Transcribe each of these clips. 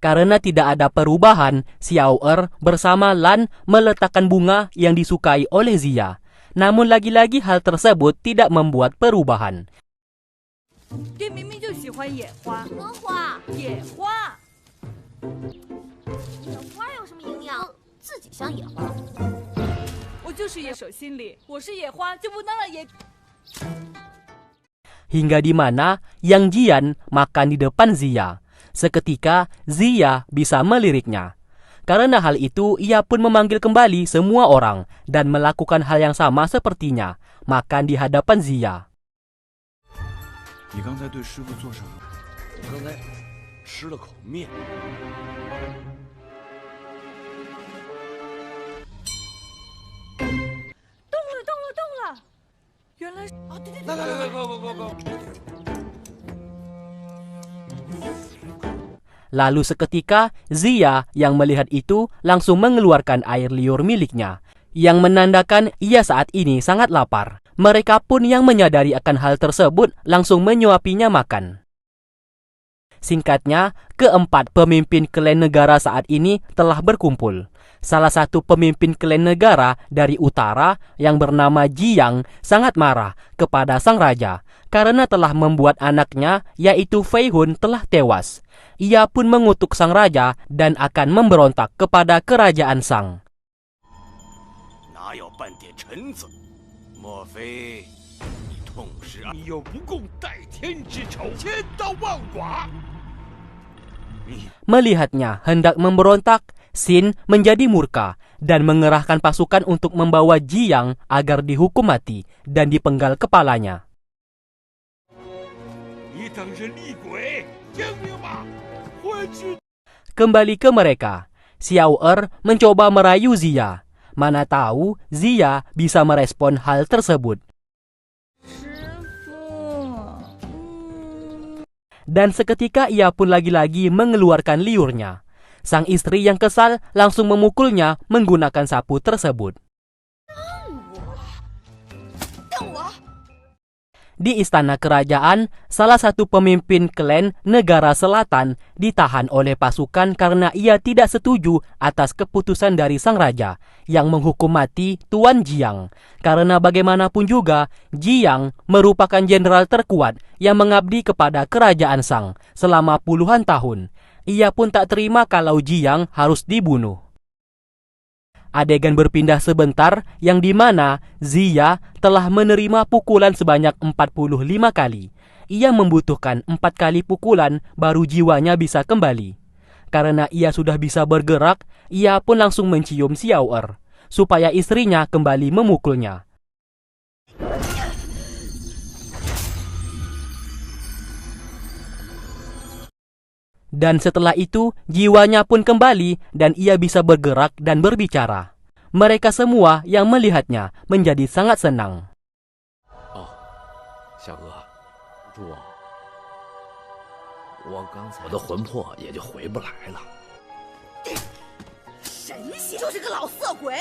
Karena tidak ada perubahan, Xiao Er bersama Lan meletakkan bunga yang disukai oleh Ziya. Namun lagi-lagi hal tersebut tidak membuat perubahan. 爹明明就喜欢野花。什么花？野花。野花有什么营养？自己像野花。我就是野手心里，我是野花就不能让野。 Hingga di mana Yang Jian makan di depan Ziya. Seketika Ziya bisa meliriknya. Karena hal itu, ia pun memanggil kembali semua orang dan melakukan hal yang sama sepertinya, makan di hadapan Ziya. 你刚才对师傅做什么？我刚才吃了口面。动了，动了，动了！原来啊，对对对，来，快！ Lalu seketika Ziya yang melihat itu langsung mengeluarkan air liur miliknya, yang menandakan ia saat ini sangat lapar. Mereka pun yang menyadari akan hal tersebut langsung menyuapinya makan. Singkatnya, keempat pemimpin klan negara saat ini telah berkumpul. Salah satu pemimpin klan negara dari utara yang bernama Jiang sangat marah kepada sang raja karena telah membuat anaknya yaitu Fei Hun telah tewas. Ia pun mengutuk sang raja dan akan memberontak kepada kerajaan Sang. 哪有半点臣子？莫非你痛失你又不共戴天之仇，千刀万剐？ Melihatnya hendak memberontak, Xin menjadi murka dan mengerahkan pasukan untuk membawa Jiang agar dihukum mati dan dipenggal kepalanya. 你等着厉鬼，英明吧！ Kembali ke mereka, Xiao Er mencoba merayu Ziya. Mana tahu Ziya bisa merespon hal tersebut. Dan seketika ia pun lagi-lagi mengeluarkan liurnya. Sang istri yang kesal langsung memukulnya menggunakan sapu tersebut. Di istana kerajaan, salah satu pemimpin klan negara selatan ditahan oleh pasukan karena ia tidak setuju atas keputusan dari sang raja yang menghukum mati Tuan Jiang. Karena bagaimanapun juga, Jiang merupakan jenderal terkuat yang mengabdi kepada kerajaan Sang selama puluhan tahun. Ia pun tak terima kalau Jiang harus dibunuh. Adegan berpindah sebentar yang dimana Ziya telah menerima pukulan sebanyak 45 kali. Ia membutuhkan 4 kali pukulan baru jiwanya bisa kembali. Karena ia sudah bisa bergerak, ia pun langsung mencium Xiao Er supaya istrinya kembali memukulnya. Dan setelah itu, jiwanya pun kembali dan ia bisa bergerak dan berbicara. Mereka semua yang melihatnya menjadi sangat senang. Oh, 小哥，主，我刚才我的魂魄也就回不来了。神仙就是个老色鬼，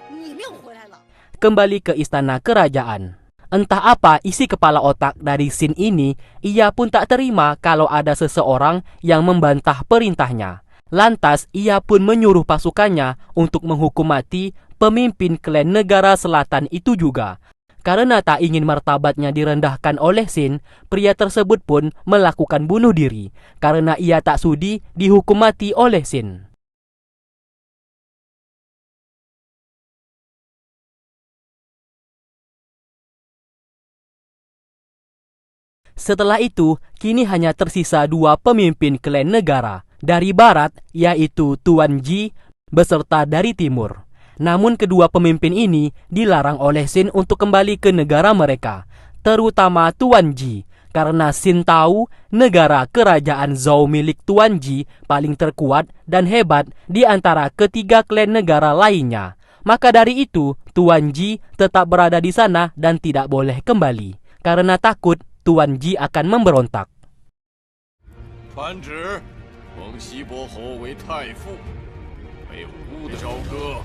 你命回来了。 Kembali ke istana kerajaan. Entah apa isi kepala otak dari Xin ini, ia pun tak terima kalau ada seseorang yang membantah perintahnya. Lantas ia pun menyuruh pasukannya untuk menghukum mati pemimpin klan negara selatan itu juga. Karena tak ingin martabatnya direndahkan oleh Xin, pria tersebut pun melakukan bunuh diri karena ia tak sudi dihukum mati oleh Xin. Setelah itu, kini hanya tersisa 2 pemimpin klan negara. Dari barat, yaitu Tuan Ji, beserta dari timur. Namun kedua pemimpin ini dilarang oleh Xin untuk kembali ke negara mereka. Terutama Tuan Ji, karena Xin tahu negara kerajaan Zhou milik Tuan Ji paling terkuat dan hebat di antara ketiga klan negara lainnya. Maka dari itu, Tuan Ji tetap berada di sana dan tidak boleh kembali. Karena takut Tuan Ji akan memberontak. 传旨，封西伯侯为太傅，为吾的朝歌。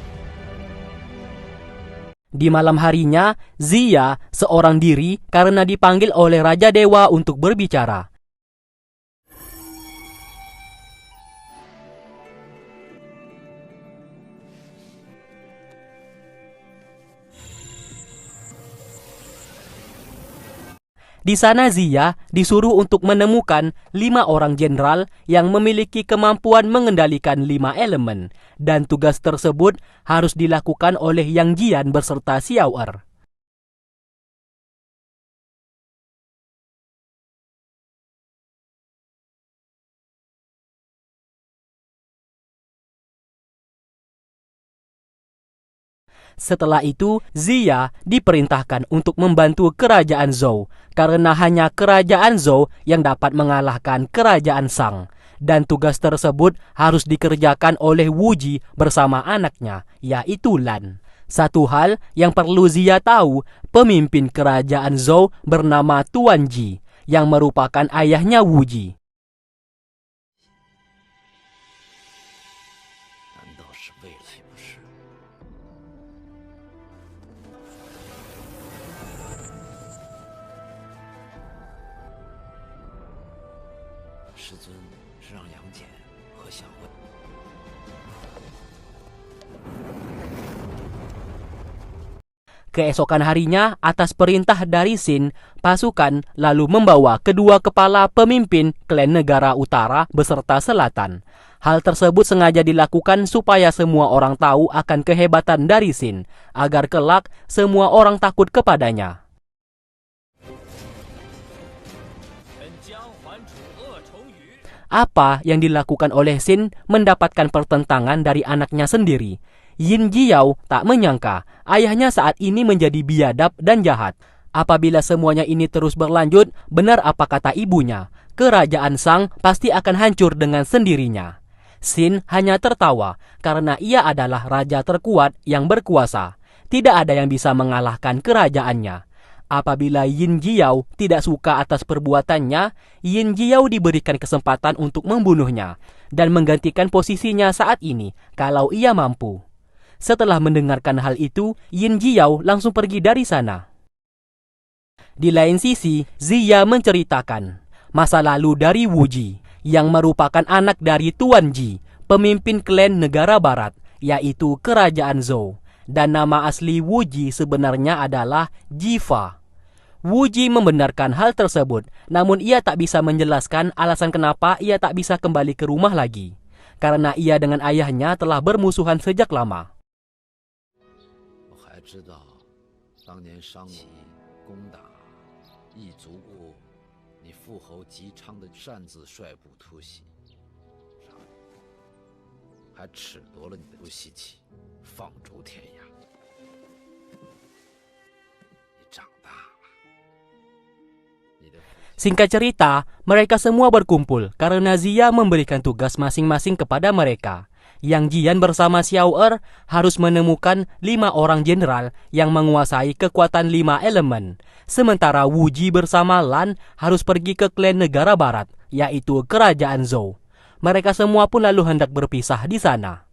Di malam harinya, Ziya seorang diri karena dipanggil oleh Raja Dewa untuk berbicara. Di sana Ziya disuruh untuk menemukan 5 orang jenderal yang memiliki kemampuan mengendalikan 5 elemen, dan tugas tersebut harus dilakukan oleh Yang Jian beserta Xiao Er. Setelah itu, Ziya diperintahkan untuk membantu kerajaan Zhou, karena hanya kerajaan Zhou yang dapat mengalahkan kerajaan Shang. Dan tugas tersebut harus dikerjakan oleh Wu Ji bersama anaknya, yaitu Lan. Satu hal yang perlu Ziya tahu, pemimpin kerajaan Zhou bernama Tuan Ji, yang merupakan ayahnya Wu Ji. 难道是未来不是？师尊是让杨戬和小薇。 Keesokan harinya, atas perintah dari Xin, pasukan lalu membawa kedua kepala pemimpin klan negara utara beserta selatan. Hal tersebut sengaja dilakukan supaya semua orang tahu akan kehebatan dari Xin, agar kelak semua orang takut kepadanya. Apa yang dilakukan oleh Xin mendapatkan pertentangan dari anaknya sendiri. Yin Jiao tak menyangka ayahnya saat ini menjadi biadab dan jahat. Apabila semuanya ini terus berlanjut, benar apa kata ibunya, kerajaan Shang pasti akan hancur dengan sendirinya. Xin hanya tertawa karena ia adalah raja terkuat yang berkuasa. Tidak ada yang bisa mengalahkan kerajaannya. Apabila Yin Jiao tidak suka atas perbuatannya, Yin Jiao diberikan kesempatan untuk membunuhnya dan menggantikan posisinya saat ini kalau ia mampu. Setelah mendengarkan hal itu, Yin Jiao langsung pergi dari sana. Di lain sisi, Ziya menceritakan masa lalu dari Wu Ji, yang merupakan anak dari Tuan Ji, pemimpin klan negara barat, yaitu kerajaan Zhou. Dan nama asli Wu Ji sebenarnya adalah Jifa. Wu Ji membenarkan hal tersebut, namun ia tak bisa menjelaskan alasan kenapa ia tak bisa kembali ke rumah lagi. Karena ia dengan ayahnya telah bermusuhan sejak lama. 知道当年商齐攻打异族国，你父侯吉昌的擅自率部突袭，还褫夺了你的不稀奇，放逐天涯。你长大了，你的 Singkat cerita, mereka semua berkumpul karena Ziya memberikan tugas masing-masing kepada mereka. Yang Jian bersama Xiao Er harus menemukan 5 orang jenderal yang menguasai kekuatan 5 elemen. Sementara Wu Ji bersama Lan harus pergi ke klan negara barat, yaitu kerajaan Zhou. Mereka semua pun lalu hendak berpisah di sana.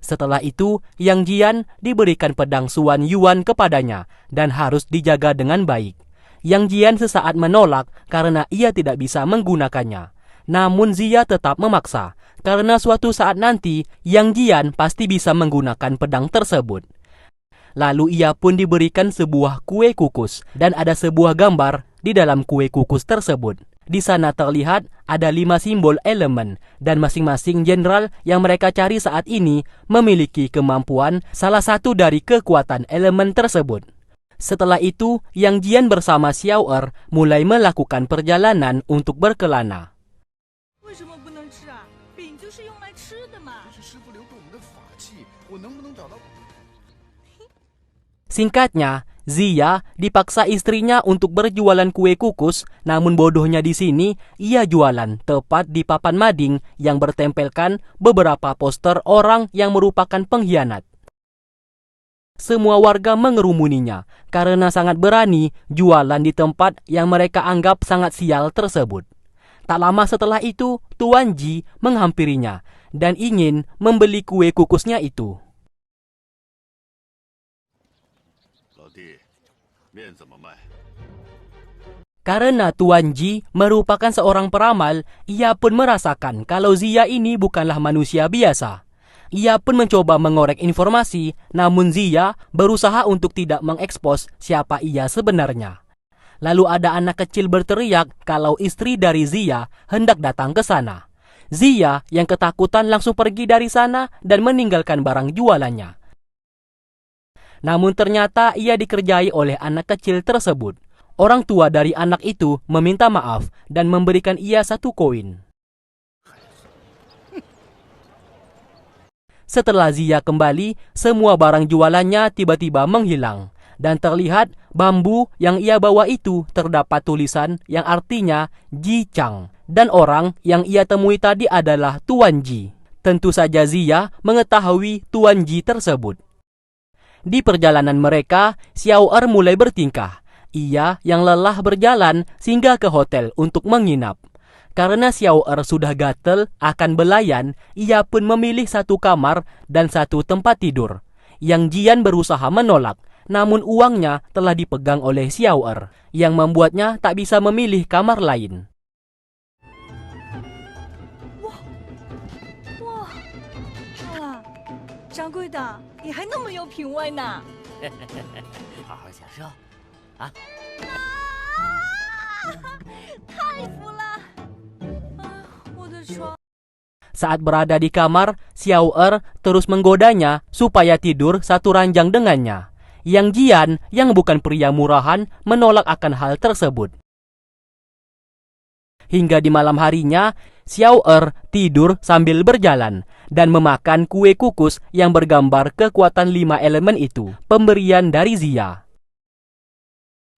Setelah itu, Yang Jian diberikan pedang Suan Yuan kepadanya dan harus dijaga dengan baik. Yang Jian sesaat menolak karena ia tidak bisa menggunakannya. Namun Ziya tetap memaksa, karena suatu saat nanti Yang Jian pasti bisa menggunakan pedang tersebut. Lalu ia pun diberikan sebuah kue kukus, dan ada sebuah gambar di dalam kue kukus tersebut. Di sana terlihat ada 5 simbol elemen, dan masing-masing jenderal yang mereka cari saat ini memiliki kemampuan salah satu dari kekuatan elemen tersebut. Setelah itu, Yang Jian bersama Xiao Er mulai melakukan perjalanan untuk berkelana. 为什么不能吃啊？饼就是用来吃的嘛。 这是师傅留给我们的法器，我能不能找到？ Singkatnya, Ziya dipaksa istrinya untuk berjualan kue kukus, namun bodohnya di sini ia jualan tepat di papan mading yang bertempelkan beberapa poster orang yang merupakan pengkhianat. Semua warga mengerumuninya karena sangat berani jualan di tempat yang mereka anggap sangat sial tersebut. Tak lama setelah itu, Tuan Ji menghampirinya dan ingin membeli kue kukusnya itu. 老弟，面怎么卖？ Karena Tuan Ji merupakan seorang peramal, ia pun merasakan kalau Ziya ini bukanlah manusia biasa. Ia pun mencoba mengorek informasi, namun Ziya berusaha untuk tidak mengekspos siapa ia sebenarnya. Lalu ada anak kecil berteriak kalau istri dari Ziya hendak datang ke sana. Ziya yang ketakutan langsung pergi dari sana dan meninggalkan barang jualannya. Namun ternyata ia dikerjai oleh anak kecil tersebut. Orang tua dari anak itu meminta maaf dan memberikan ia 1 koin. Setelah Ziya kembali, semua barang jualannya tiba-tiba menghilang. Dan terlihat bambu yang ia bawa itu terdapat tulisan yang artinya Ji Chang. Dan orang yang ia temui tadi adalah Tuan Ji. Tentu saja Ziya mengetahui Tuan Ji tersebut. Di perjalanan mereka, Xiao Er mulai bertingkah. Ia yang lelah berjalan singgah ke hotel untuk menginap. Karena Xiao Er sudah gatel akan belayan, ia pun memilih 1 kamar dan 1 tempat tidur. Yang Jian berusaha menolak, namun uangnya telah dipegang oleh Xiao Er, yang membuatnya tak bisa memilih kamar lain. 啊，掌柜的，你还那么有品味呢！好好享受啊！太服了！啊，我的床。 Saat berada di kamar, Xiao Er terus menggodanya supaya tidur 1 ranjang dengannya. Yang Jian, yang bukan pria murahan, menolak akan hal tersebut. Hingga di malam harinya, Xiao Er tidur sambil berjalan dan memakan kue kukus yang bergambar kekuatan 5 elemen itu, pemberian dari Ziya.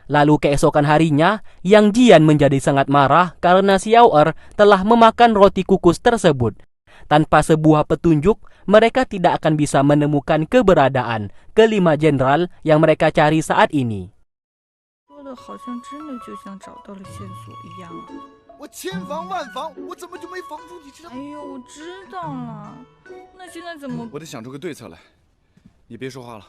Lalu keesokan harinya, Yang Jian menjadi sangat marah karena Xiao Er telah memakan roti kukus tersebut. Tanpa sebuah petunjuk, mereka tidak akan bisa menemukan keberadaan ke-5 jenderal yang mereka cari saat ini. 说的好像真的就像找到了线索一样啊！ 我千防万防，我怎么就没防住你这？哎呦，我知道了，那现在怎么？ 我得想出个对策来。你别说话了。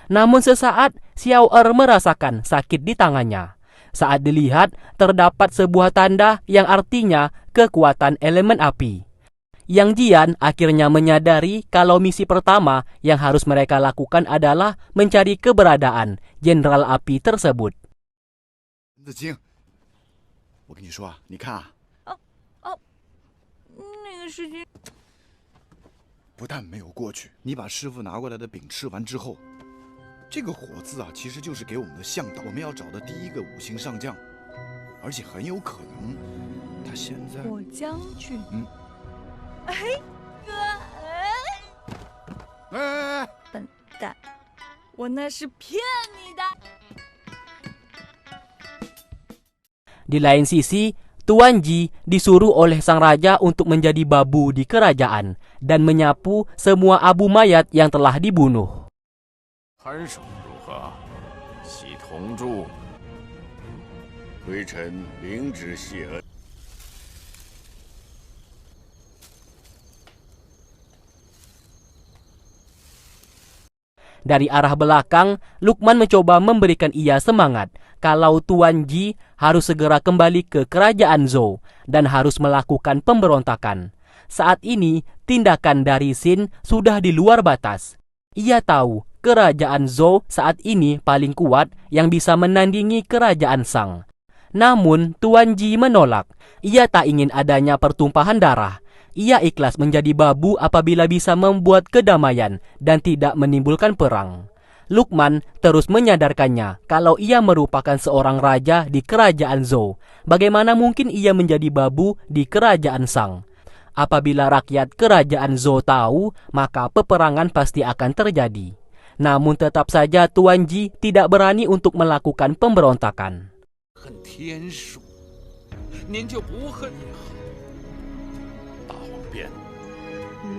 Namun sesaat, Xiao Er merasakan sakit di tangannya. Saat dilihat, terdapat sebuah tanda yang artinya kekuatan elemen api. Yang Jian akhirnya menyadari kalau misi pertama yang harus mereka lakukan adalah mencari keberadaan jenderal api tersebut. 子清，我跟你说啊，你看啊，那个事情，不但没有过去，你把师傅拿过来的饼吃完之后，这个火字啊，其实就是给我们的向导，我们要找的第1个5星上将，而且很有可能他现在……火将军。哎，哥，哎，笨蛋，我那是骗你的。 Di lain sisi, Tuan Ji disuruh oleh sang raja untuk menjadi babu di kerajaan dan menyapu semua abu mayat yang telah dibunuh. 看守如何？系同住。微臣领旨谢恩。 Dari arah belakang, Lukman mencoba memberikan ia semangat kalau Tuan Ji harus segera kembali ke kerajaan Zhou dan harus melakukan pemberontakan. Saat ini, tindakan dari Xin sudah di luar batas. Ia tahu kerajaan Zhou saat ini paling kuat yang bisa menandingi kerajaan Shang. Namun, Tuan Ji menolak. Ia tak ingin adanya pertumpahan darah. Ia ikhlas menjadi babu apabila bisa membuat kedamaian dan tidak menimbulkan perang. Lukman terus menyadarkannya kalau ia merupakan seorang raja di kerajaan Zhou. Bagaimana mungkin ia menjadi babu di kerajaan Shang? Apabila rakyat kerajaan Zhou tahu, maka peperangan pasti akan terjadi. Namun tetap saja Tuan Ji tidak berani untuk melakukan pemberontakan. 恨天数，您就不恨也好。大王变了，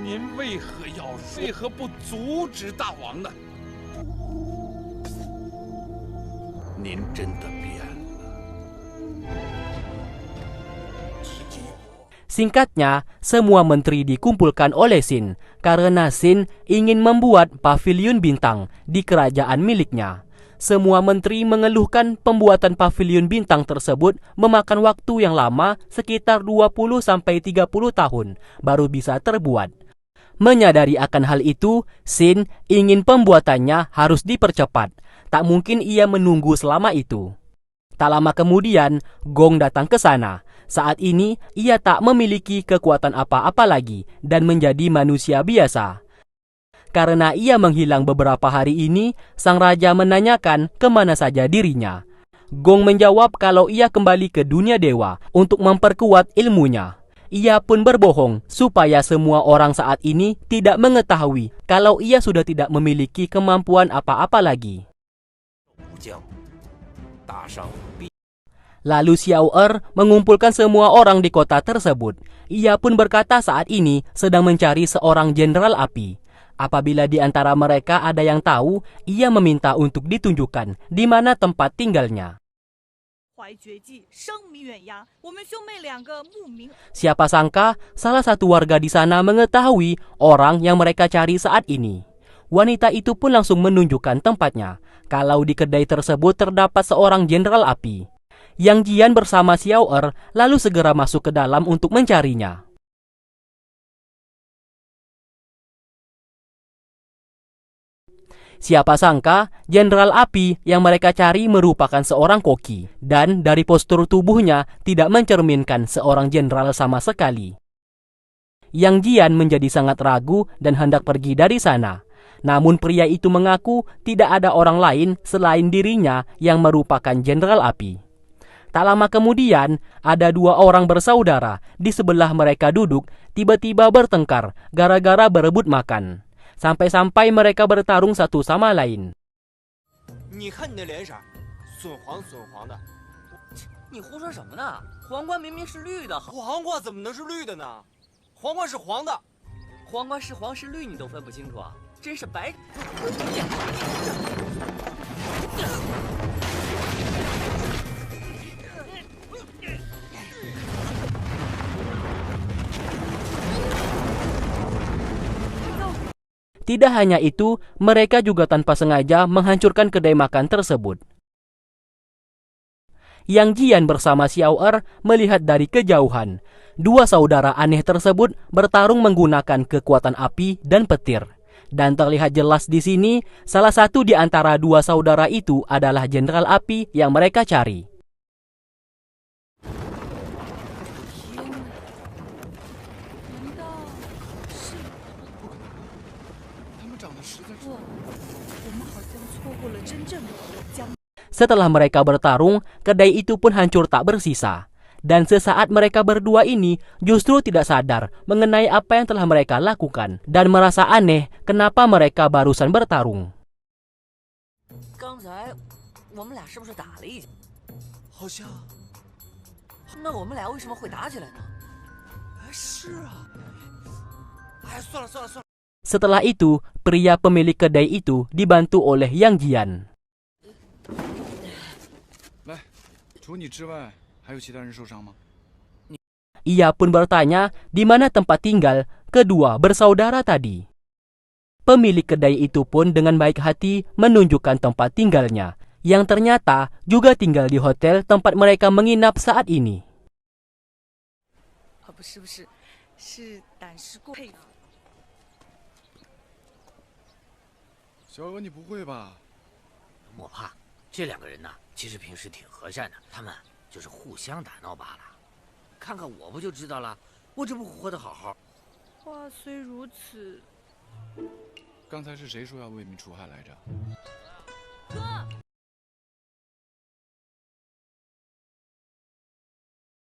您为何不阻止大王呢？您真的变了。 Singkatnya, semua menteri dikumpulkan oleh Xin karena Xin ingin membuat paviliun bintang di kerajaan miliknya. Semua menteri mengeluhkan pembuatan paviliun bintang tersebut memakan waktu yang lama sekitar 20-30 tahun baru bisa terbuat. Menyadari akan hal itu, Xin ingin pembuatannya harus dipercepat. Tak mungkin ia menunggu selama itu. Tak lama kemudian, Gong datang ke sana. Saat ini, ia tak memiliki kekuatan apa-apa lagi dan menjadi manusia biasa. Karena ia menghilang beberapa hari ini, sang raja menanyakan kemana saja dirinya. Gong menjawab kalau ia kembali ke dunia dewa untuk memperkuat ilmunya. Ia pun berbohong supaya semua orang saat ini tidak mengetahui kalau ia sudah tidak memiliki kemampuan apa-apa lagi. Lalu Xiao Er mengumpulkan semua orang di kota tersebut. Ia pun berkata saat ini sedang mencari seorang jenderal api. Apabila di antara mereka ada yang tahu, ia meminta untuk ditunjukkan di mana tempat tinggalnya. Siapa sangka salah satu warga di sana mengetahui orang yang mereka cari saat ini. Wanita itu pun langsung menunjukkan tempatnya. Kalau di kedai tersebut terdapat seorang jenderal api. Yang Jian bersama Xiao Er lalu segera masuk ke dalam untuk mencarinya. Siapa sangka, jenderal api yang mereka cari merupakan seorang koki. Dan dari postur tubuhnya tidak mencerminkan seorang jenderal sama sekali. Yang Jian menjadi sangat ragu dan hendak pergi dari sana. Namun pria itu mengaku tidak ada orang lain selain dirinya yang merupakan jenderal api. Tak lama kemudian, ada dua orang bersaudara di sebelah mereka duduk, tiba-tiba bertengkar gara-gara berebut makan. Sampai-sampai mereka bertarung satu sama lain. Tidak hanya itu, mereka juga tanpa sengaja menghancurkan kedai makan tersebut. Yang Jian bersama Xiao Er melihat dari kejauhan. Dua saudara aneh tersebut bertarung menggunakan kekuatan api dan petir. Dan terlihat jelas di sini, salah satu di antara dua saudara itu adalah jenderal api yang mereka cari. Setelah mereka bertarung, kedai itu pun hancur tak bersisa. Dan sesaat mereka berdua ini justru tidak sadar mengenai apa yang telah mereka lakukan dan merasa aneh kenapa mereka barusan bertarung. Setelah itu, pria pemilik kedai itu dibantu oleh Yang Jian. Ia pun bertanya di mana tempat tinggal kedua bersaudara tadi. Pemilik kedai itu pun dengan baik hati menunjukkan tempat tinggalnya, yang ternyata juga tinggal di hotel tempat mereka menginap saat ini. Mopa, 这两个人呢，其实平时挺和善的，他们就是互相打闹罢了。看看我不就知道了，我这不活得好好。话虽如此，刚才是谁说要为民除害来着？